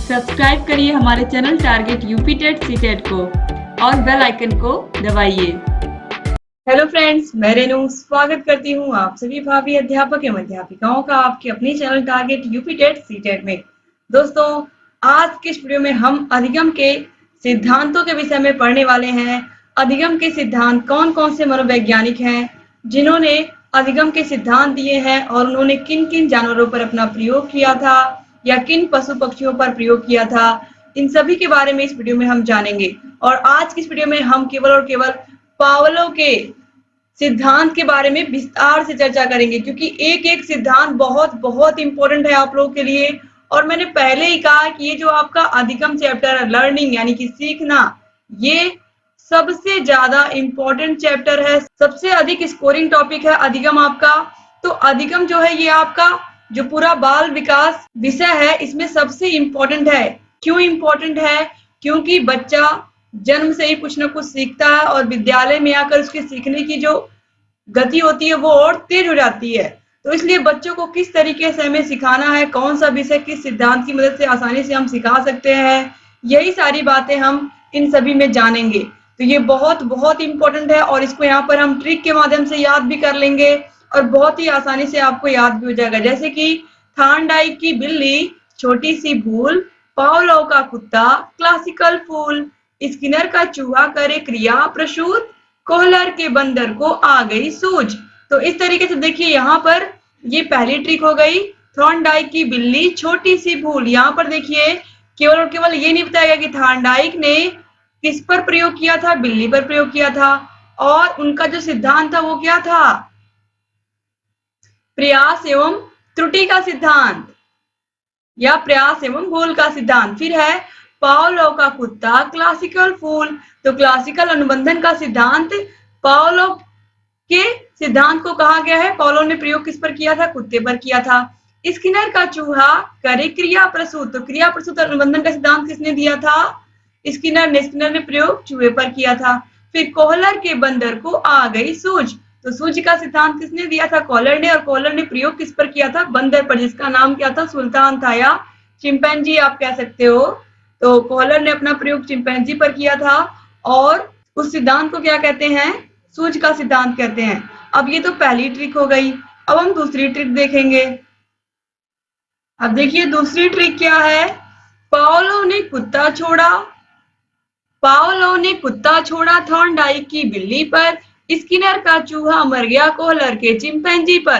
Subscribe करिए हमारे channel Target UP TET CTET को और बेल आइकन को दबाइए। हेलो फ्रेंड्स, मैं रेनू स्वागत करती हूँ आप सभी भावी अध्यापक एवं अध्यापिकाओं का आपके अपने channel Target UP TET CTET में। दोस्तों, आज के इस वीडियो में हम अधिगम के सिद्धांतों के विषय में पढ़ने वाले हैं। अधिगम के सिद्धांत कौन कौन से मनोवैज्ञानिक हैं जिन्होंने अधिगम के सिद्धांत दिए हैं और उन्होंने किन किन जानवरों पर अपना प्रयोग किया था या किन पशु पक्षियों पर प्रयोग किया था, इन सभी के बारे में इस वीडियो में हम जानेंगे। और आज की इस वीडियो में हम केवल और केवल पावलोव के सिद्धांत के बारे में विस्तार से चर्चा करेंगे, क्योंकि एक एक सिद्धांत बहुत बहुत इंपॉर्टेंट है आप लोगों के लिए। और मैंने पहले ही कहा कि ये जो आपका अधिगम चैप्टर है, लर्निंग यानी कि सीखना, ये सबसे ज्यादा इंपॉर्टेंट चैप्टर है, सबसे अधिक स्कोरिंग टॉपिक है अधिगम आपका। तो अधिगम जो है ये आपका जो पूरा बाल विकास विषय है इसमें सबसे इंपॉर्टेंट है। क्यों इंपॉर्टेंट है? क्योंकि बच्चा जन्म से ही कुछ ना कुछ सीखता है और विद्यालय में आकर उसके सीखने की जो गति होती है वो और तेज हो जाती है। तो इसलिए बच्चों को किस तरीके से हमें सिखाना है, कौन सा विषय किस सिद्धांत की मदद से आसानी से हम सिखा सकते हैं, यही सारी बातें हम इन सभी में जानेंगे। तो ये बहुत बहुत इंपॉर्टेंट है और इसको यहाँ पर हम ट्रिक के माध्यम से याद भी कर लेंगे और बहुत ही आसानी से आपको याद भी हो जाएगा। जैसे कि थॉर्नडाइक की बिल्ली, छोटी सी भूल, पावलोव का कुत्ता, क्लासिकल फूल, स्किनर का चूहा करे क्रिया प्रसूत, कोहलर के बंदर को आ गई सूझ। तो इस तरीके से देखिए यहाँ पर ये पहली ट्रिक हो गई, थॉर्नडाइक की बिल्ली, छोटी सी भूल। यहाँ पर देखिए केवल और केवल ये नहीं बताया गया कि थॉर्नडाइक ने किस पर प्रयोग किया था, बिल्ली पर प्रयोग किया था। और उनका जो सिद्धांत था वो क्या था? प्रयास एवं त्रुटि का सिद्धांत या प्रयास एवं भूल का सिद्धांत। फिर है पावलोव का कुत्ता, क्लासिकल फूल। तो क्लासिकल अनुबंधन का सिद्धांत पावलोव के सिद्धांत को कहा गया है। पावलोव ने प्रयोग किस पर किया था? कुत्ते पर किया था। स्किनर का चूहा करे क्रिया प्रसूत। तो क्रिया प्रसूत अनुबंधन का सिद्धांत किसने दिया था? स्किनर ने प्रयोग चूहे पर किया था। फिर कोहलर के बंदर को आ गई सूझ। तो सूझ का सिद्धांत किसने दिया था? कोहलर ने। और कोहलर ने प्रयोग किस पर किया था? बंदर पर, जिसका नाम क्या था? सुल्तान था या चिंपैंजी आप कह सकते हो। तो कोहलर ने अपना प्रयोग चिंपैंजी पर किया था और उस सिद्धांत को क्या कहते हैं? सूझ का सिद्धांत कहते हैं। अब ये तो पहली ट्रिक हो गई। अब हम दूसरी ट्रिक देखेंगे। अब देखिए दूसरी ट्रिक क्या है? पावलोव ने कुत्ता छोड़ा। पावलोव ने कुत्ता छोड़ा थॉर्नडाइक की बिल्ली पर, स्किनर का चूहा मर गया कोहलर के चिंपैंजी पर।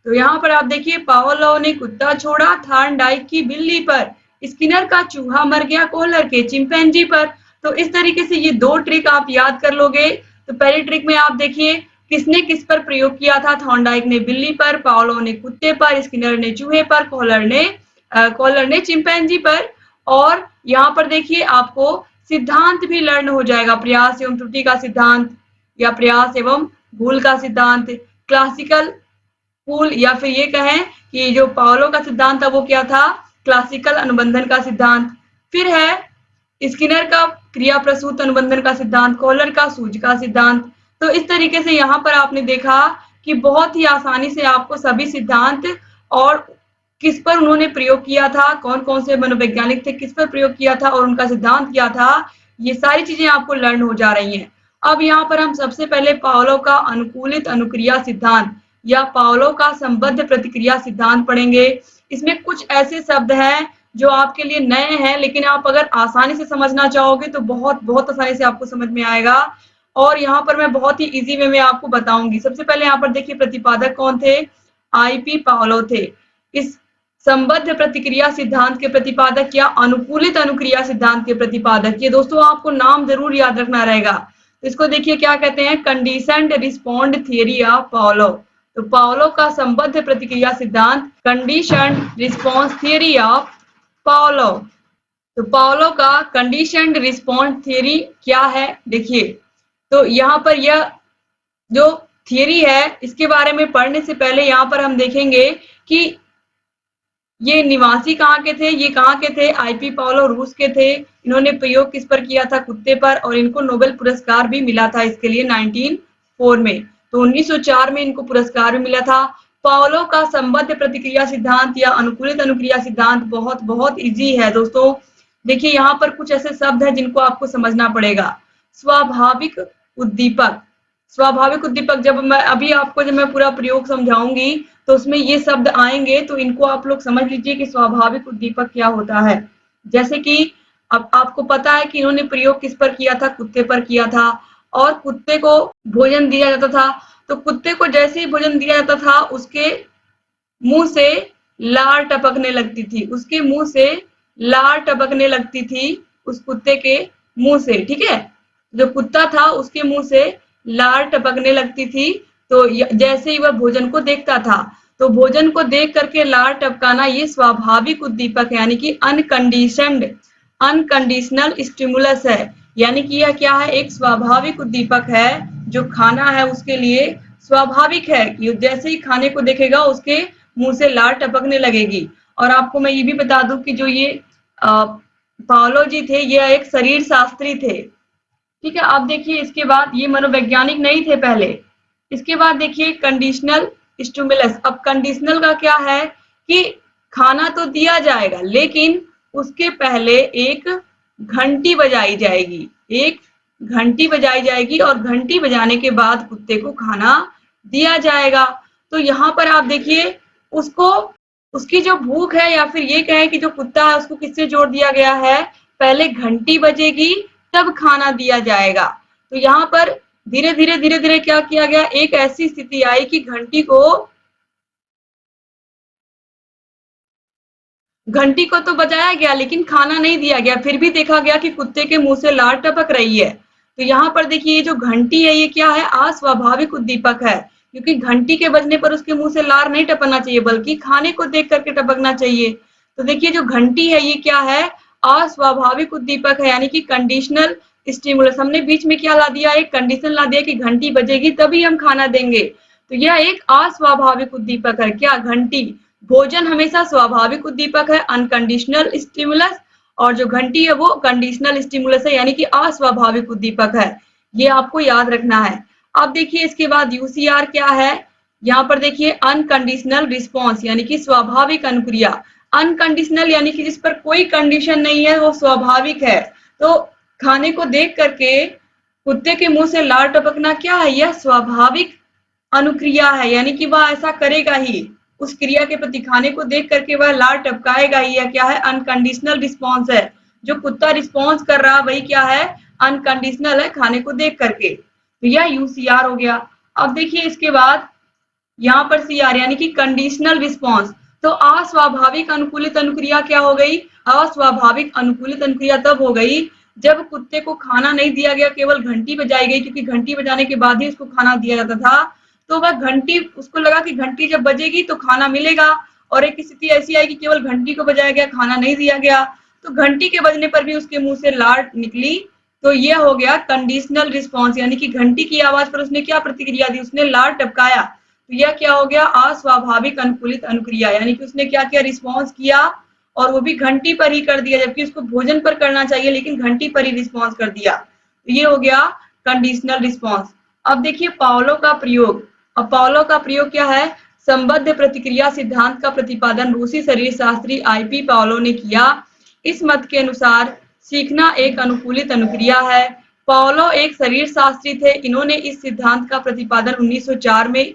तो यहाँ पर आप देखिए पावलोव ने कुत्ता छोड़ा थॉर्नडाइक की बिल्ली पर, स्किनर का चूहा मर गया कोहलर के चिंपैंजी पर। तो इस तरीके से ये दो ट्रिक आप याद कर लोगे। तो पहली ट्रिक में आप देखिए किसने किस पर प्रयोग किया था? थॉर्नडाइक ने बिल्ली पर, पावलोव ने कुत्ते पर, स्किनर ने चूहे पर, कोहलर ने चिंपैंजी पर। और यहाँ पर देखिए आपको सिद्धांत भी लर्न हो जाएगा, प्रयास एवं त्रुटि का सिद्धांत या प्रयास एवं भूल का सिद्धांत, क्लासिकल फूल, या फिर ये कहें कि जो पावलोव का सिद्धांत था वो क्या था? क्लासिकल अनुबंधन का सिद्धांत। फिर है स्किनर का क्रिया प्रसूत अनुबंधन का सिद्धांत, कोहलर का सूझ का सिद्धांत। तो इस तरीके से यहाँ पर आपने देखा कि बहुत ही आसानी से आपको सभी सिद्धांत और किस पर उन्होंने प्रयोग किया था, कौन कौन से मनोवैज्ञानिक थे, किस पर प्रयोग किया था और उनका सिद्धांत क्या था, ये सारी चीजें आपको लर्न हो जा रही हैं। अब यहाँ पर हम सबसे पहले पावलोव का अनुकूलित अनुक्रिया सिद्धांत या पावलोव का संबद्ध प्रतिक्रिया सिद्धांत पढ़ेंगे। इसमें कुछ ऐसे शब्द हैं जो आपके लिए नए हैं, लेकिन आप अगर आसानी से समझना चाहोगे तो बहुत बहुत आसानी से आपको समझ में आएगा। और यहाँ पर मैं बहुत ही इजी वे में आपको बताऊंगी। सबसे पहले यहाँ पर देखिए प्रतिपादक कौन थे? IP पावलोव थे। इस संबद्ध प्रतिक्रिया सिद्धांत के प्रतिपादक या अनुकूलित अनुक्रिया सिद्धांत के प्रतिपादक, ये दोस्तों आपको नाम जरूर याद रखना रहेगा। तो इसको देखिए क्या कहते हैं? Conditioned respond theory of Pavlov. तो पावलोव का संबद्ध प्रतिक्रिया सिद्धांत, conditioned response theory of Pavlov. तो पावलोव का कंडीशनड रिस्पॉन्स थियरी क्या है? देखिए तो यहाँ पर यह जो थियरी है इसके बारे में पढ़ने से पहले यहाँ पर हम देखेंगे कि ये निवासी कहाँ के थे, ये कहाँ के थे? IP पावलोव रूस के थे। इन्होंने प्रयोग किस पर किया था? कुत्ते पर। और इनको नोबेल पुरस्कार भी मिला था इसके लिए 1904 में। तो 1904 में इनको पुरस्कार भी मिला था। पावलोव का संबद्ध प्रतिक्रिया सिद्धांत या अनुकूलित अनुक्रिया सिद्धांत बहुत बहुत इजी है दोस्तों। देखिए यहाँ पर कुछ ऐसे शब्द हैं जिनको आपको समझना पड़ेगा। स्वाभाविक उद्दीपक, स्वाभाविक उद्दीपक जब मैं पूरा प्रयोग समझाऊंगी तो उसमें ये शब्द आएंगे, तो इनको आप लोग समझ लीजिए कि स्वाभाविक उद्दीपक क्या होता है। जैसे कि अब आपको पता है कि इन्होंने प्रयोग किस पर किया था, कुत्ते पर किया था, और कुत्ते को भोजन दिया जाता था। तो कुत्ते को जैसे ही भोजन दिया जाता था उसके मुंह से लार टपकने लगती थी, उसके मुंह से लार टपकने लगती थी, उस कुत्ते के मुंह से, ठीक है। जो कुत्ता था उसके मुंह से लार टपकने लगती थी। तो जैसे ही वह भोजन को देखता था, तो भोजन को देख करके लार टपकाना ये स्वाभाविक उद्दीपक है, यानी कि अनकंडीशनल स्टिमुलस है। यानी कि यह क्या है, एक स्वाभाविक उद्दीपक है जो खाना है उसके लिए स्वाभाविक है कि जैसे ही खाने को देखेगा उसके मुंह से लार टपकने लगेगी। और आपको मैं ये भी बता दूं कि जो ये पावलो जी थे, ये एक शरीर शास्त्री थे, ठीक है। आप देखिए इसके बाद, ये मनोवैज्ञानिक नहीं थे पहले। इसके बाद देखिए कंडीशनल स्टिमुलस। अब कंडीशनल का क्या है कि खाना तो दिया जाएगा लेकिन उसके पहले एक घंटी बजाई जाएगी, एक घंटी बजाई जाएगी और घंटी बजाने के बाद कुत्ते को खाना दिया जाएगा। तो यहाँ पर आप देखिए उसको, उसकी जो भूख है, या फिर ये कहें कि जो कुत्ता है उसको किससे जोड़ दिया गया है, पहले घंटी बजेगी तब खाना दिया जाएगा। तो यहाँ पर धीरे धीरे क्या किया गया, एक ऐसी स्थिति आई कि घंटी को तो बजाया गया लेकिन खाना नहीं दिया गया, फिर भी देखा गया कि कुत्ते के मुंह से लार टपक रही है। तो यहाँ पर देखिए ये जो घंटी है ये क्या है, अस्वाभाविक उद्दीपक है, क्योंकि घंटी के बजने पर उसके मुंह से लार नहीं टपकना चाहिए बल्कि खाने को देख करके टपकना चाहिए। तो देखिए जो घंटी है ये क्या है, अस्वाभाविक उद्दीपक है, यानी कि कंडीशनल स्टिमुलस। हमने बीच में क्या ला दिया, एक कंडीशन ला दिया कि घंटी बजेगी तभी हम खाना देंगे। तो यह एक अस्वाभाविक उद्दीपक है, क्या, घंटी। भोजन हमेशा स्वाभाविक उद्दीपक है, अनकंडीशनल स्टिमुलस, और जो घंटी है वो कंडीशनल स्टिमुलस है, यानी कि अस्वाभाविक उद्दीपक है। ये आपको याद रखना है। अब देखिए इसके बाद यूसीआर क्या है, यहाँ पर देखिए अनकंडीशनल रिस्पॉन्स, यानी कि स्वाभाविक अनुक्रिया। अनकंडीशनल यानी कि जिस पर कोई कंडीशन नहीं है, वो स्वाभाविक है। तो खाने को देख करके कुत्ते के मुंह से लार टपकना क्या है, यह स्वाभाविक अनुक्रिया है, यानी कि वह ऐसा करेगा ही, उस क्रिया के प्रति, खाने को देख करके वह लार टपकाएगा ही। यह क्या है, अनकंडीशनल रिस्पॉन्स है। जो कुत्ता रिस्पॉन्स कर रहा वही क्या है, अनकंडीशनल है, खाने को देख करके। तो यह यूसीआर हो गया। अब देखिए इसके बाद यहाँ पर सीआर यानी कि कंडीशनल रिस्पॉन्स। तो अस्वाभाविक अनुकूलित अनुक्रिया क्या हो गई, अस्वाभाविक अनुकूलित अनुक्रिया तब हो गई जब कुत्ते को खाना नहीं दिया गया, केवल घंटी बजाई गई, क्योंकि घंटी बजाने के बाद ही उसको खाना दिया जाता था। तो वह घंटी, उसको लगा कि घंटी जब बजेगी तो खाना मिलेगा, और एक स्थिति ऐसी आई कि केवल घंटी को बजाया गया, खाना नहीं दिया गया। तो घंटी के बजने पर भी उसके मुंह से लार निकली। तो यह हो गया कंडीशनल रिस्पॉन्स, यानी कि घंटी की आवाज पर उसने क्या प्रतिक्रिया दी, उसने लार टपकाया। तो यह क्या हो गया, अस्वाभाविक अनुकूलित अनुक्रिया, यानी कि उसने क्या किया, रिस्पॉन्स किया, और वो भी घंटी पर ही कर दिया, जबकि उसको भोजन पर करना चाहिए लेकिन घंटी पर ही रिस्पॉन्स कर दिया। तो ये हो गया कंडीशनल रिस्पॉन्स। अब देखिए पावलो का प्रयोग। अब पावलो का प्रयोग क्या है, संबद्ध प्रतिक्रिया सिद्धांत का प्रतिपादन रूसी शरीर शास्त्री आईपी पावलो ने किया। इस मत के अनुसार सीखना एक अनुकूलित अनुक्रिया है। पावलो एक शरीर शास्त्री थे। इन्होंने इस सिद्धांत का प्रतिपादन 1904 में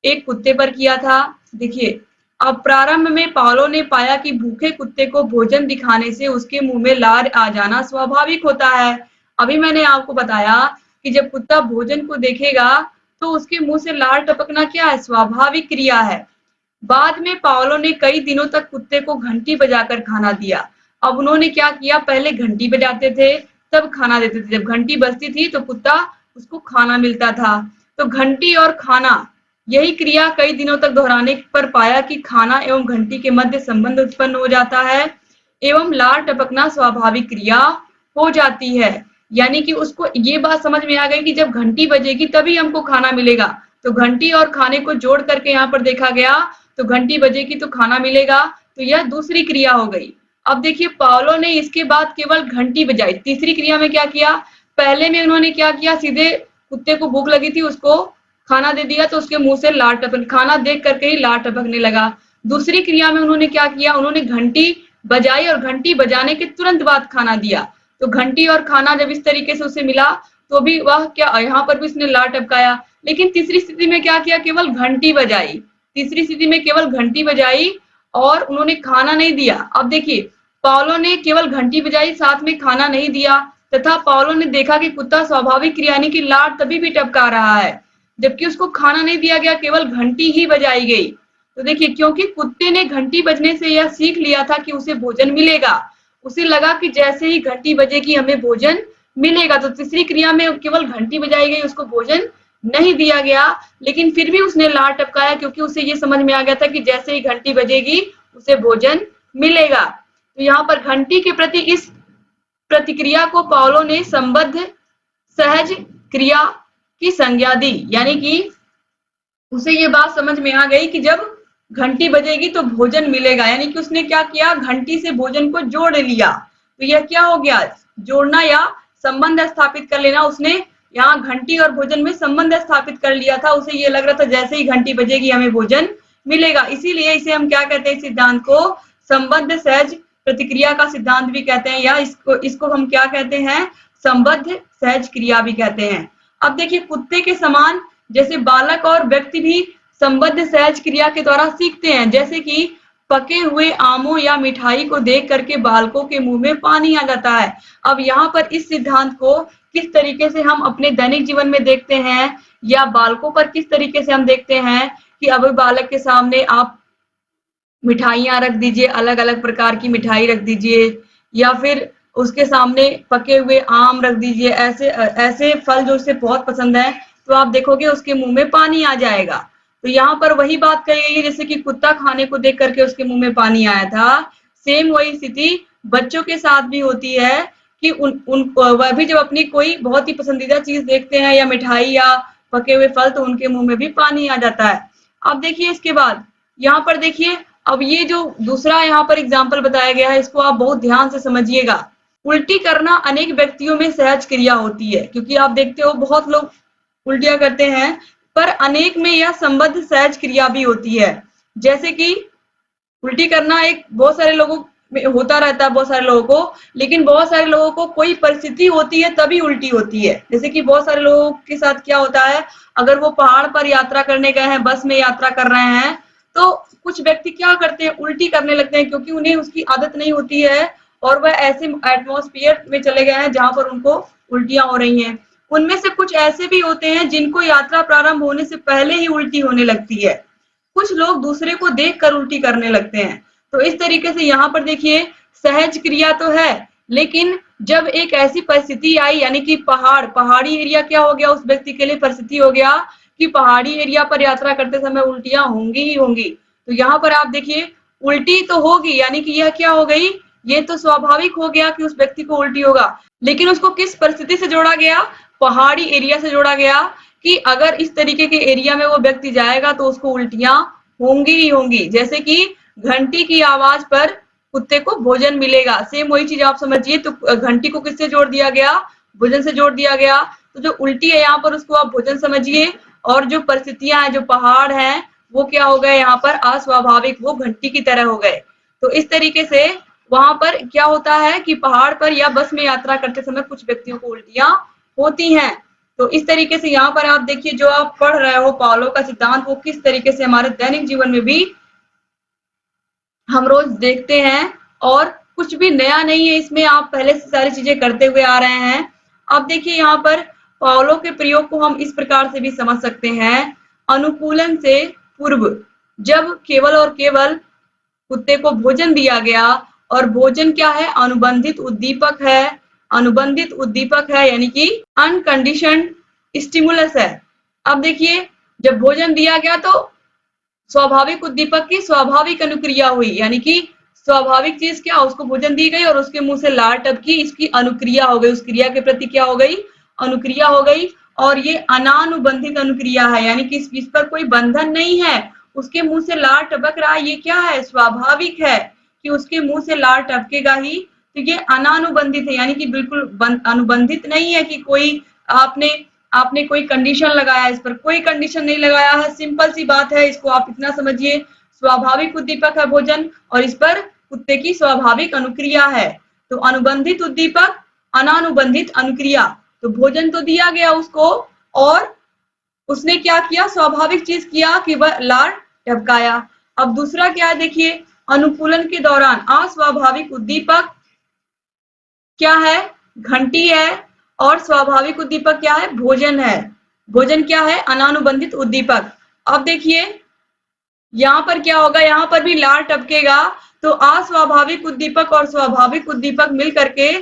एक कुत्ते पर किया था। देखिए अब प्रारंभ में पावलो ने पाया कि भूखे कुत्ते को भोजन दिखाने से उसके मुंह में लार आ जाना स्वाभाविक होता है। अभी मैंने आपको बताया कि जब कुत्ता भोजन को देखेगा तो उसके मुंह से लार टपकना क्या है, स्वाभाविक क्रिया है। बाद में पावलो ने कई दिनों तक कुत्ते को घंटी बजाकर खाना दिया। अब उन्होंने क्या किया, पहले घंटी बजाते थे तब खाना देते थे, जब घंटी बजती थी तो कुत्ता, उसको खाना मिलता था। तो घंटी और खाना, यही क्रिया कई दिनों तक दोहराने पर पाया कि खाना एवं घंटी के मध्य संबंध उत्पन्न हो जाता है एवं लार टपकना स्वाभाविक क्रिया हो जाती है। यानी कि उसको ये बात समझ में आ गई कि जब घंटी बजेगी तभी हमको खाना मिलेगा। तो घंटी और खाने को जोड़ करके यहाँ पर देखा गया, तो घंटी बजेगी तो खाना मिलेगा, तो यह दूसरी क्रिया हो गई। अब देखिए पावलो ने इसके बाद केवल घंटी बजाई। तीसरी क्रिया में क्या किया, पहले में उन्होंने क्या किया, सीधे कुत्ते को भूख लगी थी, उसको खाना दे दिया तो उसके मुंह से लार टपक, खाना देख करके ही लार टपकने लगा। दूसरी क्रिया में उन्होंने क्या किया, उन्होंने घंटी बजाई और घंटी बजाने के तुरंत बाद खाना दिया। तो घंटी और खाना जब इस तरीके से उसे मिला तो भी वह क्या, यहाँ पर भी उसने लार टपकाया। लेकिन तीसरी स्थिति में क्या किया, केवल घंटी बजाई। तीसरी स्थिति में केवल घंटी बजाई और उन्होंने खाना नहीं दिया। अब देखिए, पाउलो ने केवल घंटी बजाई, साथ में खाना नहीं दिया, तथा पाउलो ने देखा कि कुत्ता स्वाभाविक क्रिया यानी कि लार तभी भी टपका रहा है, जबकि उसको खाना नहीं दिया गया, केवल घंटी ही बजाई गई। तो देखिए, क्योंकि कुत्ते ने घंटी बजने से यह सीख लिया था कि उसे भोजन मिलेगा। उसे लगा कि जैसे ही घंटी बजेगी हमें भोजन मिलेगा। तो तीसरी क्रिया में केवल घंटी बजाई गई, उसको भोजन नहीं दिया गया, लेकिन फिर भी उसने लार टपकाया क्योंकि उसे ये समझ में आ गया था कि जैसे ही घंटी बजेगी उसे भोजन मिलेगा। तो यहाँ पर घंटी के प्रति इस प्रतिक्रिया को पाउलो ने संबद्ध सहज क्रिया की संज्ञा दी, यानी कि उसे ये बात समझ में आ गई कि जब घंटी बजेगी तो भोजन मिलेगा, यानी कि उसने क्या किया, घंटी से भोजन को जोड़ लिया। तो यह क्या हो गया, जोड़ना या संबंध स्थापित कर लेना। उसने यहाँ घंटी और भोजन में संबंध स्थापित कर लिया था। उसे ये लग रहा था जैसे ही घंटी बजेगी हमें भोजन मिलेगा, इसीलिए इसे हम क्या कहते हैं, इस सिद्धांत को संबद्ध सहज प्रतिक्रिया का सिद्धांत भी कहते हैं, या इसको हम क्या कहते हैं, संबद्ध सहज क्रिया भी कहते हैं। अब देखिए, कुत्ते के समान जैसे बालक और व्यक्ति भी संबद्ध सहज क्रिया के द्वारा सीखते हैं, जैसे कि पके हुए आमों या मिठाई को देख करके बालकों के मुंह में पानी आ जाता है। अब यहाँ पर इस सिद्धांत को किस तरीके से हम अपने दैनिक जीवन में देखते हैं, या बालकों पर किस तरीके से हम देखते हैं कि अब बालक के सामने आप मिठाइयाँ रख दीजिए, अलग-अलग प्रकार की मिठाई रख दीजिए, या फिर उसके सामने पके हुए आम रख दीजिए, ऐसे फल जो उसे बहुत पसंद है, तो आप देखोगे उसके मुंह में पानी आ जाएगा। तो यहाँ पर वही बात कही गई है, जैसे कि कुत्ता खाने को देख करके उसके मुंह में पानी आया था, सेम वही स्थिति बच्चों के साथ भी होती है कि वह भी जब अपनी कोई बहुत ही पसंदीदा चीज देखते हैं, या मिठाई या पके हुए फल, तो उनके मुंह में भी पानी आ जाता है। अब देखिए, इसके बाद यहाँ पर देखिए, अब ये जो दूसरा यहाँ पर एग्जाम्पल बताया गया है, इसको आप बहुत ध्यान से समझिएगा। उल्टी करना अनेक व्यक्तियों में सहज क्रिया होती है, क्योंकि आप देखते हो बहुत लोग उल्टियां करते हैं, पर अनेक में यह संबद्ध सहज क्रिया भी होती है। जैसे कि उल्टी करना एक बहुत सारे लोगों में होता रहता है, बहुत सारे लोगों को, लेकिन बहुत सारे लोगों को कोई परिस्थिति होती है तभी उल्टी होती है। जैसे कि बहुत सारे लोगों के साथ क्या होता है, अगर वो पहाड़ पर यात्रा करने गए हैं, बस में यात्रा कर रहे हैं, तो कुछ व्यक्ति क्या करते हैं, उल्टी करने लगते हैं, क्योंकि उन्हें उसकी आदत नहीं होती है और वह ऐसे एटमॉस्फेयर में चले गए हैं जहां पर उनको उल्टियां हो रही हैं। उनमें से कुछ ऐसे भी होते हैं जिनको यात्रा प्रारंभ होने से पहले ही उल्टी होने लगती है। कुछ लोग दूसरे को देखकर उल्टी करने लगते हैं। तो इस तरीके से यहाँ पर देखिए, सहज क्रिया तो है, लेकिन जब एक ऐसी परिस्थिति आई, यानी कि पहाड़ी एरिया क्या हो गया, उस व्यक्ति के लिए परिस्थिति हो गया कि पहाड़ी एरिया पर यात्रा करते समय उल्टियां होंगी ही होंगी। तो यहाँ पर आप देखिए, उल्टी तो होगी, यानी कि यह क्या हो गई, ये तो स्वाभाविक हो गया कि उस व्यक्ति को उल्टी होगा, लेकिन उसको किस परिस्थिति से जोड़ा गया, पहाड़ी एरिया से जोड़ा गया कि अगर इस तरीके के एरिया में वो व्यक्ति जाएगा तो उसको उल्टियां होंगी ही होंगी। जैसे कि घंटी की आवाज पर कुत्ते को भोजन मिलेगा, सेम वही चीज आप समझिए। तो घंटी को किससे जोड़ दिया गया, भोजन से जोड़ दिया गया। तो जो उल्टी है यहाँ पर उसको आप भोजन समझिए, और जो परिस्थितियां हैं, जो पहाड़ हैं, वो क्या हो गए यहाँ पर अस्वाभाविक, वो घंटी की तरह हो गए। तो इस तरीके से वहां पर क्या होता है कि पहाड़ पर या बस में यात्रा करते समय कुछ व्यक्तियों को उल्टियां होती हैं। तो इस तरीके से यहाँ पर आप देखिए, जो आप पढ़ रहे हो पाउलो का सिद्धांत, वो किस तरीके से हमारे दैनिक जीवन में भी हम रोज देखते हैं, और कुछ भी नया नहीं है इसमें, आप पहले से सारी चीजें करते हुए आ रहे हैं। अब देखिए, यहाँ पर पाउलो के प्रयोग को हम इस प्रकार से भी समझ सकते हैं, अनुकूलन से पूर्व, जब केवल और केवल कुत्ते को भोजन दिया गया, और भोजन क्या है, अनुबंधित उद्दीपक है, अनुबंधित उद्दीपक है, यानी कि अनकंडीशनड स्टिमुलस है। अब देखिए, जब भोजन दिया गया तो स्वाभाविक उद्दीपक की स्वाभाविक अनुक्रिया हुई, यानी कि स्वाभाविक चीज क्या, उसको भोजन दी गई और उसके मुंह से लार टपकी, इसकी अनुक्रिया हो गई, उस क्रिया के प्रति क्या हो गई, अनुक्रिया हो गई। और ये अनानुबंधित अनुक्रिया है, यानी कि इस पर कोई बंधन नहीं है, उसके मुंह से लार टपक रहा है, ये क्या है, स्वाभाविक है कि उसके मुंह से लार टपकेगा ही। तो ये अनानुबंधित है, यानी कि बिल्कुल अनुबंधित नहीं है कि कोई आपने कोई कंडीशन लगाया, इस पर कोई कंडीशन नहीं लगाया है, सिंपल सी बात है, इसको आप इतना समझिए, स्वाभाविक उद्दीपक है भोजन, और इस पर कुत्ते की स्वाभाविक अनुक्रिया है। तो अनुबंधित उद्दीपक, अनानुबंधित अनुक्रिया। तो भोजन तो दिया गया उसको और उसने क्या किया, स्वाभाविक चीज किया कि वह लार टपकाया। अब दूसरा क्या है देखिए, अनुकूलन के दौरान अस्वाभाविक उद्दीपक क्या है, घंटी है, और स्वाभाविक उद्दीपक क्या है, भोजन है। भोजन क्या है, अनानुबंधित उद्दीपक। अब देखिए यहाँ पर क्या होगा, यहाँ पर भी लार टपकेगा, तो अस्वाभाविक उद्दीपक और स्वाभाविक उद्दीपक मिल करके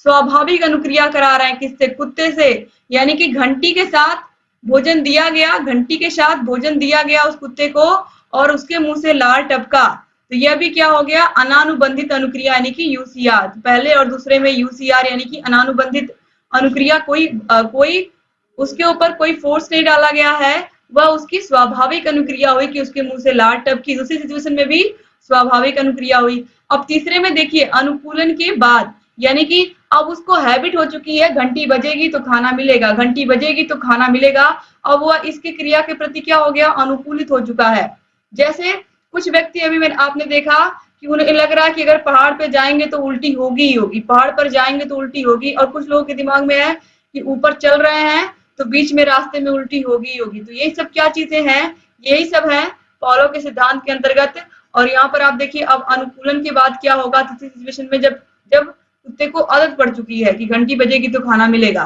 स्वाभाविक अनुक्रिया करा रहे हैं, किससे, कुत्ते से। यानी कि घंटी के साथ भोजन दिया गया, घंटी के साथ भोजन दिया गया उस कुत्ते को और उसके मुंह से लार टपका, तो यह भी क्या हो गया, अनानुबंधित अनुक्रिया यानी कि यूसीआर। पहले और दूसरे में यूसीआर यानी कि अनानुबंधित अनुक्रिया, कोई उसके ऊपर कोई फोर्स नहीं डाला गया है, वह उसकी स्वाभाविक अनुक्रिया हुई कि उसके मुंह से लार टपकी। दूसरी सिचुएशन में भी स्वाभाविक अनुक्रिया हुई। अब तीसरे में देखिए, अनुकूलन के बाद, यानी कि अब उसको हैबिट हो चुकी है, घंटी बजेगी तो खाना मिलेगा, घंटी बजेगी तो खाना मिलेगा। अब वह इसकी क्रिया के प्रति क्या हो गया, अनुकूलित हो चुका है। जैसे कुछ व्यक्ति अभी आपने देखा कि उन्हें लग रहा है कि अगर पहाड़ पे जाएंगे तो उल्टी होगी ही होगी, पहाड़ पर जाएंगे तो उल्टी होगी, और कुछ लोगों के दिमाग में है कि ऊपर चल रहे हैं तो बीच में रास्ते में उल्टी होगी ही होगी। तो यही सब क्या चीजें हैं, यही सब है पावलो के सिद्धांत के अंतर्गत। और यहाँ पर आप देखिए अब अनुकूलन के बाद क्या होगा, किसी सिचुएशन में जब कुत्ते को आदत पड़ चुकी है कि घंटी बजेगी तो खाना मिलेगा।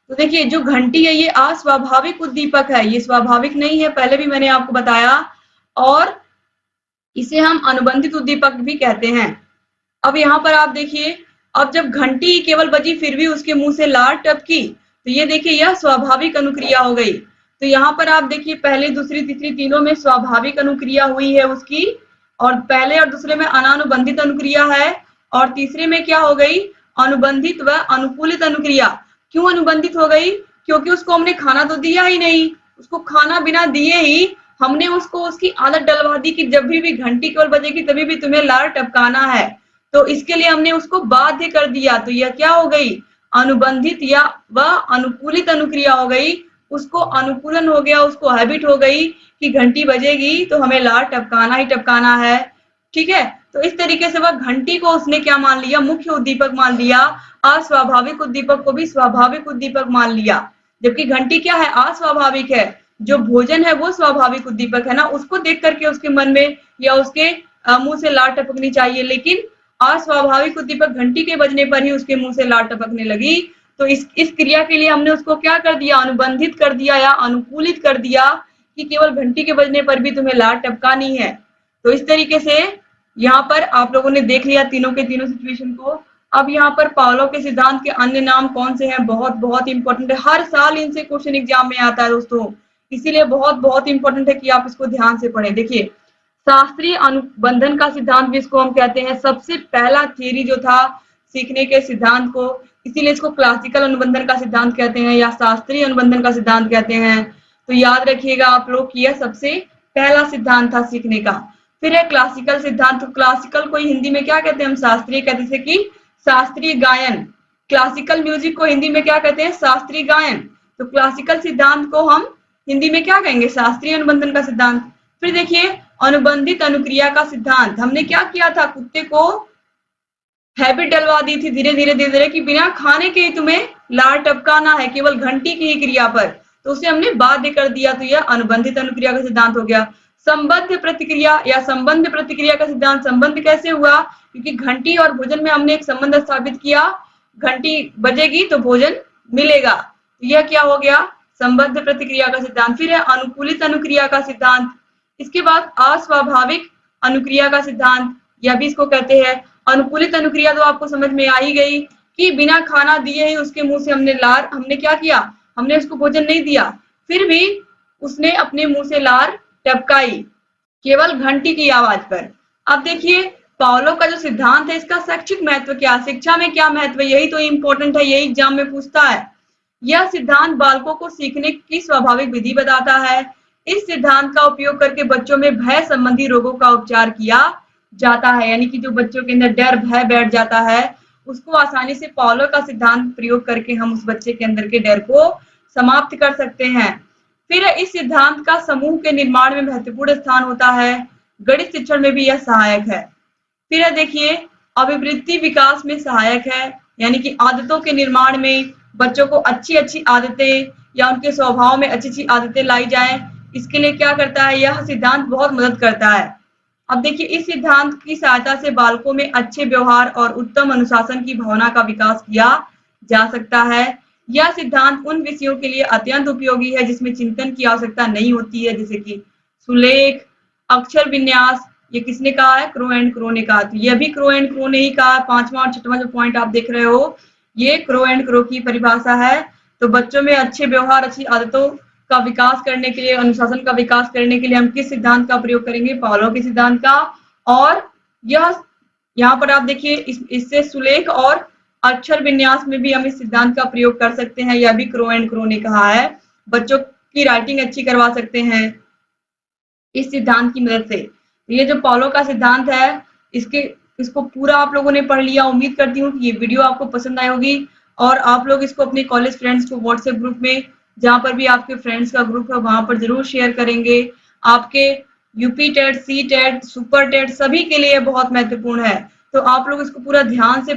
तो देखिए जो घंटी है ये अस्वाभाविक उद्दीपक है, ये स्वाभाविक नहीं है, पहले भी मैंने आपको बताया, और इसे हम अनुबंधित उद्दीपक भी कहते हैं। अब यहाँ पर आप देखिए, अब जब घंटी केवल बजी फिर भी उसके मुंह से लार टपकी, तो ये देखिए यह स्वाभाविक अनुक्रिया हो गई। तो यहाँ पर आप देखिए पहले, दूसरी, तीसरी, तीनों में स्वाभाविक अनुक्रिया हुई है उसकी, और पहले और दूसरे में अनानुबंधित अनुक्रिया है, और तीसरे में क्या हो गई, अनुबंधित व अनुकूलित अनुक्रिया। क्यों अनुबंधित हो गई, क्योंकि उसको हमने खाना तो दिया ही नहीं, उसको खाना बिना दिए ही हमने उसको उसकी आदत डलवा दी कि जब भी घंटी केवल बजेगी तभी भी तुम्हें लार टपकाना है। तो इसके लिए हमने उसको बाध्य कर दिया, तो यह क्या हो गई, अनुबंधित या वह अनुकूलित अनुक्रिया हो गई। उसको अनुकूलन हो गया, उसको हैबिट हो गई कि घंटी बजेगी तो हमें लार टपकाना ही टपकाना है। ठीक है, तो इस तरीके से वह घंटी को उसने क्या मान लिया, मुख्य उद्दीपक मान लिया, अस्वाभाविक उद्दीपक को भी स्वाभाविक उद्दीपक मान लिया। जबकि घंटी क्या है, अस्वाभाविक है, जो भोजन है वो स्वाभाविक उद्दीपक है ना, उसको देख करके उसके मन में या उसके मुंह से लार टपकनी चाहिए, लेकिन अस्वाभाविक उद्दीपक घंटी के बजने पर ही उसके मुंह से लार टपकने लगी। तो इस क्रिया के लिए हमने उसको क्या कर दिया, अनुबंधित कर दिया या अनुकूलित कर दिया कि केवल घंटी के बजने पर भी तुम्हें लार टपकानी है। तो इस तरीके से यहाँ पर आप लोगों ने देख लिया तीनों के तीनों सिचुएशन को। अब यहाँ पर पावलो के सिद्धांत के अन्य नाम कौन से हैं, बहुत बहुत इंपॉर्टेंट है, हर साल इनसे क्वेश्चन एग्जाम में आता है दोस्तों, इसीलिए बहुत बहुत इंपॉर्टेंट है कि आप इसको ध्यान से पढ़ें। देखिए शास्त्रीय अनुबंधन का सिद्धांत भी इसको हम कहते हैं, सबसे पहला थियरी जो था सीखने के सिद्धांत को, इसीलिए इसको क्लासिकल अनुबंधन का सिद्धांत कहते हैं या शास्त्रीय अनुबंधन का सिद्धांत कहते हैं। तो याद रखिएगा आप लोग कि यह सबसे पहला सिद्धांत था सीखने का। फिर है क्लासिकल सिद्धांत, तो क्लासिकल को हिंदी में क्या कहते हैं, हम शास्त्रीय कहते हैं, कि शास्त्रीय गायन, क्लासिकल म्यूजिक को हिंदी में क्या कहते हैं, शास्त्रीय गायन। तो क्लासिकल सिद्धांत को हम हिंदी में क्या कहेंगे, शास्त्रीय अनुबंधन का सिद्धांत। फिर देखिए अनुबंधित अनुक्रिया का सिद्धांत, हमने क्या किया था, कुत्ते को हैबिट डलवा दी थी धीरे धीरे कि बिना खाने के ही तुम्हें लार टपकाना है, केवल घंटी की ही क्रिया पर, तो उसे हमने बाध्य कर दिया, तो यह अनुबंधित अनुक्रिया का सिद्धांत हो गया। संबद्ध प्रतिक्रिया या संबंध प्रतिक्रिया का सिद्धांत, संबंध कैसे हुआ, क्योंकि घंटी और भोजन में हमने एक संबंध स्थापित किया, घंटी बजेगी तो भोजन मिलेगा, तो यह क्या हो गया, संबद्ध प्रतिक्रिया का सिद्धांत। फिर है अनुकूलित अनुक्रिया का सिद्धांत, इसके बाद अस्वाभाविक अनुक्रिया का सिद्धांत, यह भी इसको कहते हैं। अनुकूलित अनुक्रिया तो आपको समझ में आ ही गई कि बिना खाना दिए ही उसके मुंह से हमने क्या किया, हमने उसको भोजन नहीं दिया, फिर भी उसने अपने मुंह से लार टपकाई केवल घंटी की आवाज पर। अब देखिए पावलो का जो सिद्धांत है इसका शैक्षिक महत्व क्या, शिक्षा में क्या महत्व है, यही तो इम्पोर्टेंट है, यही एग्जाम में पूछता है। यह सिद्धांत बालकों को सीखने की स्वाभाविक विधि बताता है। इस सिद्धांत का उपयोग करके बच्चों में भय संबंधी रोगों का उपचार किया जाता है, यानी कि जो बच्चों के अंदर डर भय बैठ जाता है उसको आसानी से पावलो का सिद्धांत प्रयोग करके हम उस बच्चे के अंदर के डर को समाप्त कर सकते हैं। फिर इस सिद्धांत का समूह के निर्माण में महत्वपूर्ण स्थान होता है, गणित शिक्षण में भी यह सहायक है। फिर है देखिए, अभिवृद्धि विकास में सहायक है, यानी कि आदतों के निर्माण में बच्चों को अच्छी-अच्छी आदतें या उनके स्वभाव में अच्छी-अच्छी आदतें लाई जाएँ, इसके लिए क्या करता है, यह सिद्धांत बहुत मदद करता है। अब देखिए, इस सिद्धांत की सहायता से बालकों में अच्छे व्यवहार और उत्तम अनुशासन की भावना का विकास किया जा सकता है। यह सिद्धांत उन विषयों के लिए अत्यंत उपयोगी है जिसमें चिंतन की आवश्यकता नहीं होती है, जैसे कि सुलेख, अक्षर विन्यास। ये किसने कहा है? क्रो एंड क्रो ने कहा। तो यह भी क्रो एंड क्रो ने ही कहा। 5वां और 6वां जो पॉइंट आप देख रहे हो, ये क्रो एंड क्रो की परिभाषा है। तो बच्चों में अच्छे व्यवहार, अच्छी आदतों का विकास करने के लिए, अनुशासन का विकास करने के लिए हम किस सिद्धांत का प्रयोग करेंगे? पावलोव के सिद्धांत का। और यह यहाँ पर आप देखिए, इससे सुलेख और अक्षर विन्यास में भी हम इस सिद्धांत का प्रयोग कर सकते हैं। यह भी क्रो एंड क्रो ने कहा है। बच्चों की राइटिंग अच्छी करवा सकते हैं इस सिद्धांत की मदद से। ये जो पावलोव का सिद्धांत है, इसको पूरा आप लोगों ने पढ़ लिया। उम्मीद करती हूँ कि ये वीडियो आपको पसंद आई होगी और आप लोग इसको अपने कॉलेज फ्रेंड्स को व्हाट्सएप ग्रुप में, जहाँ पर भी आपके फ्रेंड्स का ग्रुप है, वहाँ पर ज़रूर शेयर करेंगे। आपके UP TET, C TET, super TET सभी के लिए बहुत महत्वपूर्ण है। तो आप लोग इसको पूरा ध्यान से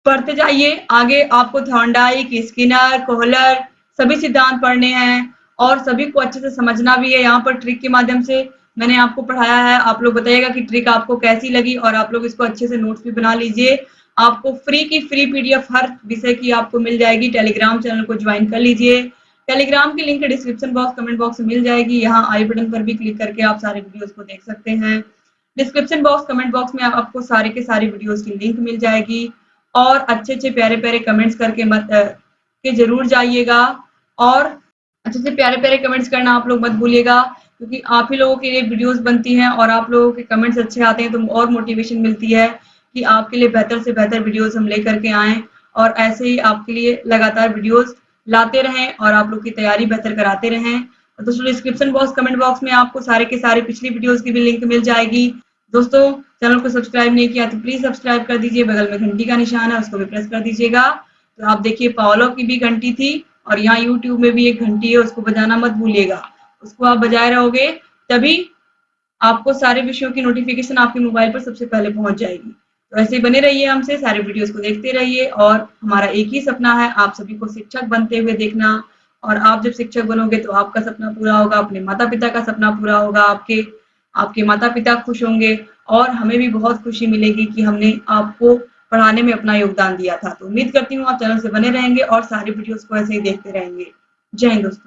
पढ़ते जाइए। आगे आपको थॉर्नडाइक, स्किनर, कोहलर सभी सिद्धांत पढ़ने हैं और सभी को अच्छे से समझना भी है। यहाँ पर ट्रिक के माध्यम से मैंने आपको पढ़ाया है। आप लोग बताइएगा कि ट्रिक आपको कैसी लगी और आप लोग इसको अच्छे से नोट्स भी बना लीजिए। आपको फ्री की फ्री पीडीएफ हर विषय की आपको मिल जाएगी। टेलीग्राम चैनल को ज्वाइन कर लीजिए। टेलीग्राम की link description box, comment box में मिल जाएगी। यहाँ आई बटन पर भी क्लिक करके आप सारे वीडियोस को देख सकते हैं। डिस्क्रिप्शन बॉक्स, कमेंट बॉक्स में आपको सारे के सारे वीडियोस की लिंक मिल जाएगी। और अच्छे-अच्छे प्यारे-प्यारे कमेंट्स करके के ज़रूर जाइएगा और अच्छे से प्यारे-प्यारे कमेंट्स करना आप लोग मत भूलिएगा, क्योंकि आप ही लोगों के लिए वीडियोस बनती हैं और आप लोगों के कमेंट्स अच्छे आते हैं तो और मोटिवेशन मिलती है कि आपके लिए बेहतर से बेहतर वीडियोस हम लेकर के आएँ और ऐसे ही आपके लिए लगातार वीडियोस लाते रहें और आप लोग की तैयारी बेहतर कराते रहें। दोस्तों, डिस्क्रिप्शन बॉक्स, कमेंट बॉक्स में आपको सारे के सारे पिछली वीडियोस की भी लिंक मिल जाएगी। दोस्तों, चैनल को सब्सक्राइब नहीं किया तो प्लीज़ सब्सक्राइब कर दीजिए। बगल में घंटी का निशान है, उसको भी प्रेस कर दीजिएगा। तो आप देखिए, पावलोव की भी घंटी थी और यहाँ यूट्यूब में भी एक घंटी है, उसको बजाना मत भूलिएगा। उसको आप बजाए रहोगे तभी आपको सारे विषयों की नोटिफिकेशन आपके मोबाइल पर सबसे पहले पहुंच जाएगी। तो ऐसे ही बने रहिए हमसे, सारे वीडियोस को देखते रहिए और हमारा एक ही सपना है, आप सभी को शिक्षक बनते हुए देखना। और आप जब शिक्षक बनोगे तो आपका सपना पूरा होगा, अपने माता-पिता का सपना पूरा होगा, आपके माता-पिता खुश होंगे और हमें भी बहुत खुशी मिलेगी कि हमने आपको पढ़ाने में अपना योगदान दिया था। तो उम्मीद करती हूँ आप चैनल से बने रहेंगे और सारे वीडियोस को ऐसे ही देखते रहेंगे। जय हिंद दोस्तों।